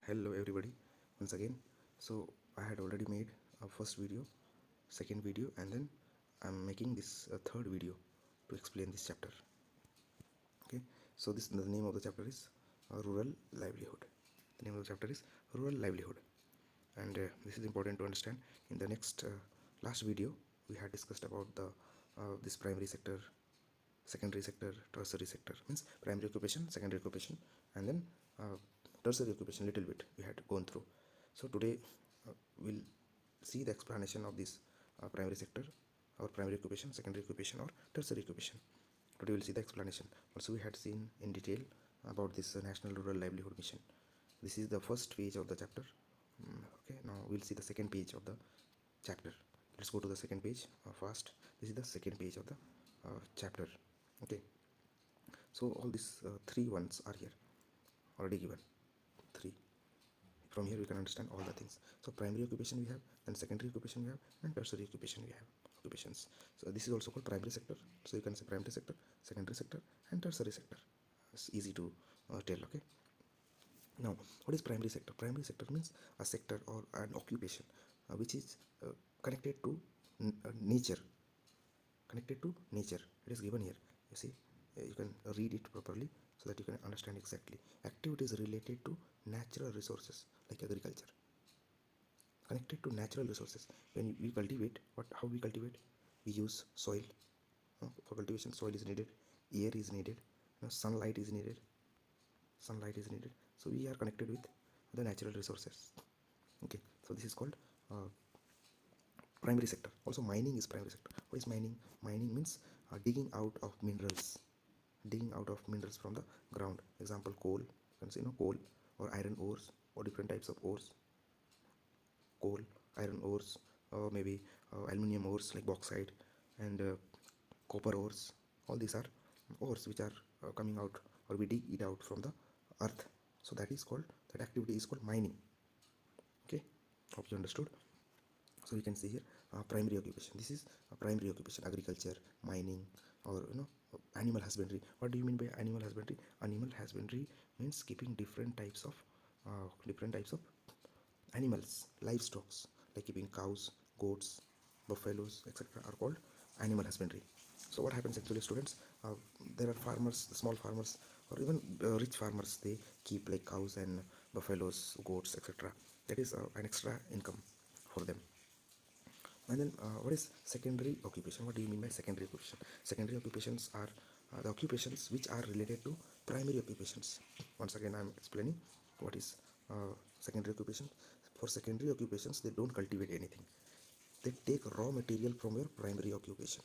Hello everybody once again. So I had already made a first video, second video, and then I'm making this third video to explain this chapter. Okay, so this the name of the chapter is rural livelihood. The name of the chapter is rural livelihood, and this is important to understand. In the next last video we had discussed about the this primary sector, secondary sector, tertiary sector, means primary occupation, secondary occupation, and then uh, tertiary occupation little bit we had gone through. So today we'll see the explanation of this primary sector or primary occupation, secondary occupation, or tertiary occupation. Today we'll see the explanation. Also we had seen in detail about this National Rural Livelihood Mission. This is the first page of the chapter. Okay, now we'll see the second page of the chapter. Let's go to the second page fast. This is the second page of the chapter. Okay, so all these three ones are here already given. Three. From here we can understand all the things. So primary occupation we have, then secondary occupation we have, and tertiary occupation we have. Occupations. So this is also called primary sector. So you can say primary sector, secondary sector, and tertiary sector. It's easy to tell. Okay. Now, what is primary sector? Primary sector means a sector or an occupation which is connected to nature. Connected to nature. It is given here. You see, you can read it properly so that you can understand exactly. Activities related to natural resources like agriculture. Connected to natural resources. When we cultivate, how we cultivate? We use soil. For cultivation, soil is needed, air is needed, sunlight is needed. Sunlight is needed. So we are connected with the natural resources. Okay, so this is called primary sector. Also mining is primary sector. What is mining? Mining means digging out of minerals. Digging out of minerals from the ground. Example, coal. You can say coal or iron ores or different types of ores. Coal, iron ores, or maybe aluminium ores like bauxite, and copper ores. All these are ores which are coming out, or we dig it out from the earth. So that activity is called mining. Okay, hope you understood. So we can see here primary occupation. This is a primary occupation: agriculture, mining, or animal husbandry. What do you mean by animal husbandry? Animal husbandry means keeping different types of animals, livestock, like keeping cows, goats, buffaloes, etc. are called animal husbandry. So what happens actually, students? There are farmers, small farmers, or even rich farmers. They keep like cows and buffaloes, goats, etc. That is an extra income for them. And then what is secondary occupation? What do you mean by secondary occupation? Secondary occupations are the occupations which are related to primary occupations. Once again, I am explaining what is secondary occupation. For secondary occupations, they don't cultivate anything. They take raw material from your primary occupation.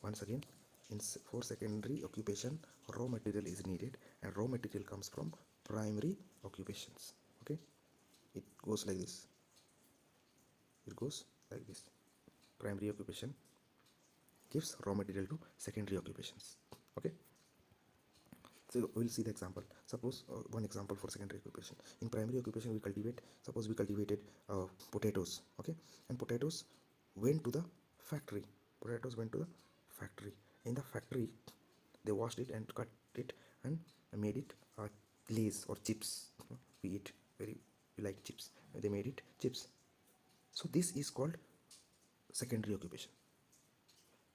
Once again, for secondary occupation, raw material is needed, and raw material comes from primary occupations. Okay, it goes like this. It goes like this. Primary occupation gives raw material to secondary occupations. Okay, so we'll see the example. Suppose one example for secondary occupation. In primary occupation, we cultivate. Suppose we cultivated potatoes. Okay, and potatoes went to the factory. Potatoes went to the factory. In the factory, they washed it and cut it and made it lays or chips. We eat we like chips. They made it chips. So this is called secondary occupation.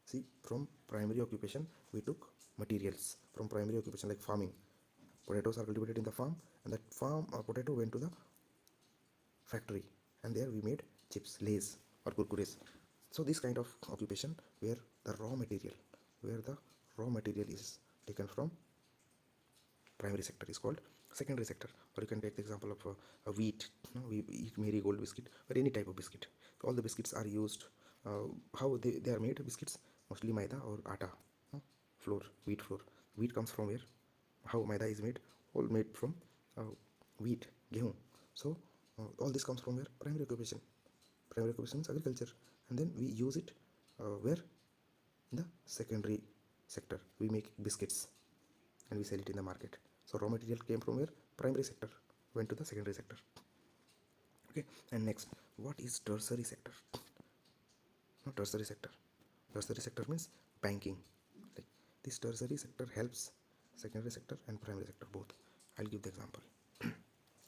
See, from primary occupation we took materials from primary occupation like farming. Potatoes are cultivated in the farm, and that farm potato went to the factory, and there we made chips, lays, or kurkures. So this kind of occupation where the raw material is taken from primary sector is called secondary sector. Or you can take the example of a wheat. We eat marigold biscuit or any type of biscuit. All the biscuits are used. How they are made? Biscuits mostly maida or atta, flour, wheat flour. Wheat comes from where? How maida is made? All made from wheat, gehu. So all this comes from where? Primary occupation. Primary occupation is agriculture, and then we use it where? In the secondary sector. We make biscuits and we sell it in the market. So raw material came from where? Primary sector, went to the secondary sector. Okay, and next, what is tertiary sector? No, tertiary sector. Tertiary sector means banking. Like this tertiary sector helps secondary sector and primary sector both. I'll give the example.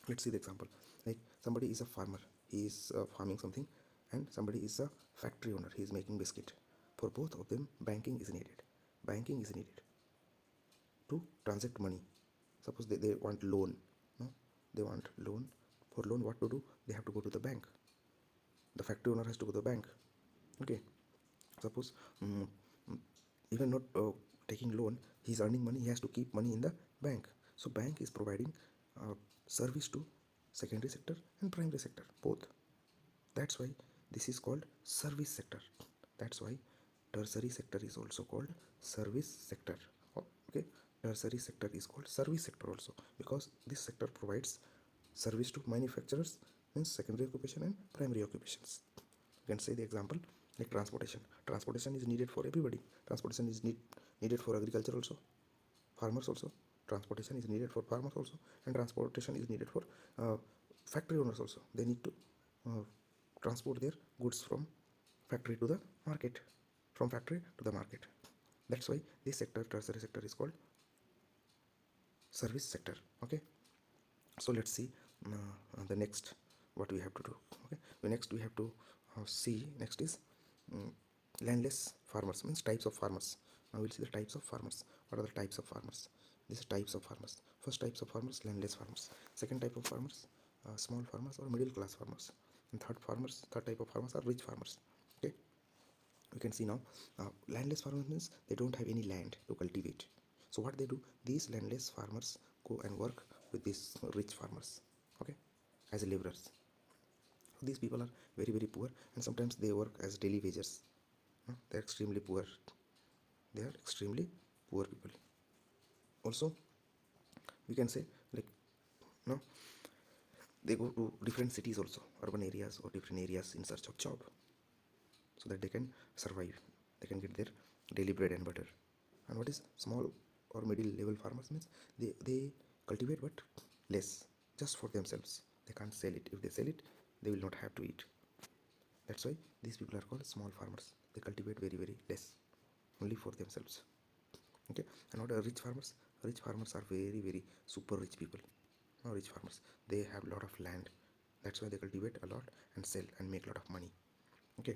Let's see the example. Like somebody is a farmer, he is farming something, and somebody is a factory owner, he is making biscuit. For both of them, banking is needed. Banking is needed to transact money. Suppose they want loan, no, they want loan. For loan, what to do? They have to go to the bank. The factory owner has to go to the bank. Okay, suppose even not taking loan, he's earning money, he has to keep money in the bank. So bank is providing service to secondary sector and primary sector both. That's why this is called service sector. That's why tertiary sector is also called service sector. Okay, tertiary sector is called service sector also, because this sector provides service to manufacturers, means secondary occupation and primary occupations. You can say the example like transportation. Transportation is needed for everybody. Transportation is needed for agriculture also, farmers also. Transportation is needed for farmers also, and transportation is needed for factory owners also. They need to uh, transport their goods from factory to the market, from factory to the market. That's why this sector, tertiary sector, is called service sector. Okay, so let's see the next what we have to do. Okay, next we have to see next is um, landless farmers, means types of farmers. Now we'll see the types of farmers. What are the types of farmers? These are types of farmers. First types of farmers, landless farmers. Second type of farmers, small farmers or middle class farmers. And third type of farmers are rich farmers. Okay, you can see now landless farmers means they don't have any land to cultivate. So what they do, these landless farmers go and work with these rich farmers, okay, as laborers. These people are very very poor, and sometimes they work as daily wages. They're extremely poor. They are extremely poor people. Also, we can say like, no, they go to different cities also, urban areas or different areas in search of job, so that they can survive, they can get their daily bread and butter. And what is small or middle level farmers means, they cultivate but less, just for themselves. They can't sell it. If they sell it, they will not have to eat. That's why these people are called small farmers. They cultivate very very less, only for themselves. Okay, and what are rich farmers? Rich farmers are very very super rich people. Now rich farmers, they have a lot of land. That's why they cultivate a lot and sell and make a lot of money. Okay,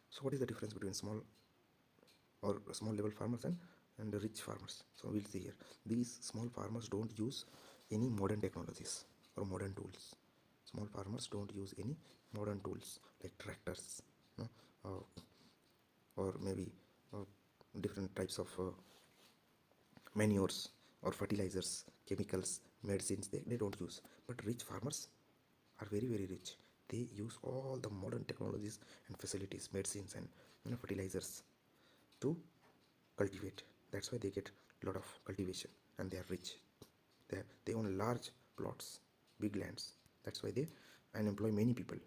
so what is the difference between small or small level farmers and the rich farmers? So we'll see here. These small farmers don't use any modern technologies or modern tools. Small farmers don't use any modern tools like tractors, no? Or maybe uh, different types of manures or fertilizers, chemicals, medicines. They don't use. But rich farmers are very very rich. They use all the modern technologies and facilities, medicines and fertilizers to cultivate. That's why they get a lot of cultivation and they are rich. They own large plots, big lands. That's why they and employ many people.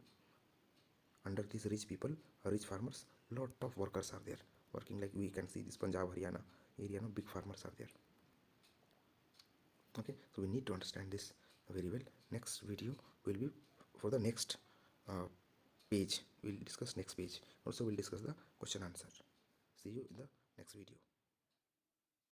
Under these rich people, rich farmers, lot of workers are there working. Like we can see this Punjab, Haryana area, no, big farmers are there. Okay, so we need to understand this very well. Next video will be for the next uh, page. We'll discuss next page. Also, we'll discuss the question answer. See you in the next video.